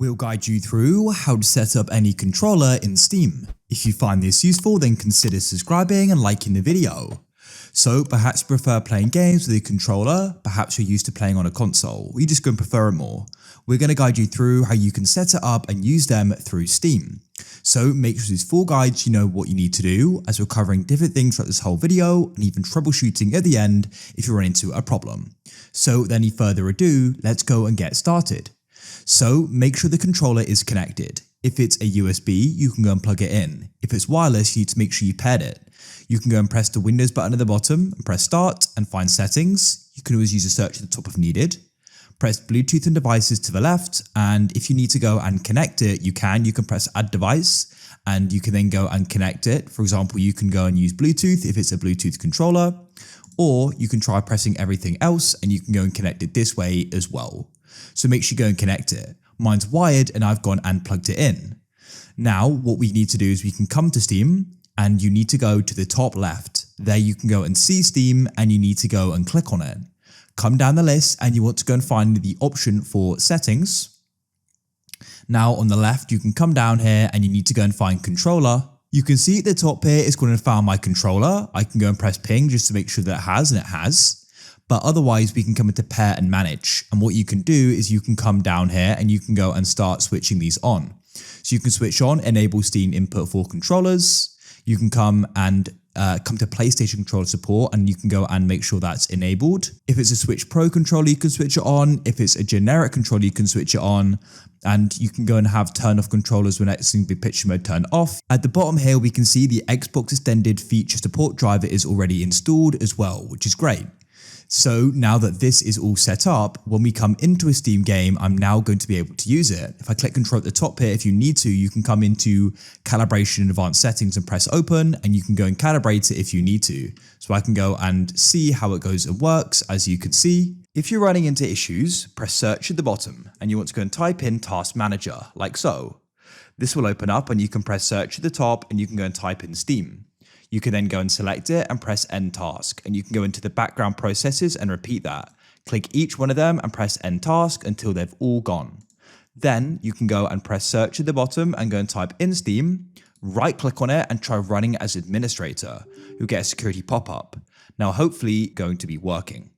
We'll guide you through how to set up any controller in Steam. If you find this useful, then consider subscribing and liking the video. So perhaps you prefer playing games with a controller, perhaps you're used to playing on a console, or you just going to prefer it more. We're going to guide you through how you can set it up and use them through Steam. So make sure these full guides you know what you need to do, as we're covering different things throughout this whole video and even troubleshooting at the end if you run into a problem. So without any further ado, let's go and get started. So make sure the controller is connected. If it's a USB, you can go and plug it in. If it's wireless, you need to make sure you paired it. You can go and press the Windows button at the bottom and press Start and find Settings. You can always use a search at the top if needed. Press Bluetooth and devices to the left, and if you need to go and connect it, you can press Add Device and you can then go and connect it. For example, you can go and use Bluetooth if it's a Bluetooth controller, or you can try pressing everything else and you can go and connect it this way as well. So make sure you go and connect it. Mine's wired and I've gone and plugged it in. Now what we need to do is we can come to Steam and you need to go to the top left. There you can go and see Steam and you need to go and click on it. Come down the list and you want to go and find the option for settings. Now on the left you can come down here and you need to go and find controller. You can see at the top here it's going to find my controller. I can go and press ping just to make sure that it has, and it has. But otherwise we can come into pair and manage, and what you can do is you can come down here and you can go and start switching these on. So you can switch on enable Steam input for controllers. You can come and come to PlayStation controller support and you can go and make sure that's enabled. If it's a Switch Pro controller, you can switch it on. If it's a generic controller, you can switch it on, and you can go and have turn off controllers when exiting big picture mode turned off. At the bottom here, we can see the Xbox Extended Feature Support driver is already installed as well, which is great. So now that this is all set up, when we come into a Steam game, I'm now going to be able to use it. If I click Control at the top here, if you need to, you can come into Calibration and Advanced Settings and press Open, and you can go and calibrate it if you need to. So I can go and see how it goes and works, as you can see. If you're running into issues, press Search at the bottom, and you want to go and type in Task Manager, like so. This will open up and you can press Search at the top and you can go and type in Steam. You can then go and select it and press End Task, and you can go into the background processes and repeat that. Click each one of them and press End Task until they've all gone. Then you can go and press Search at the bottom and go and type in Steam, right click on it and try running as administrator. You'll get a security pop-up. Now hopefully going to be working.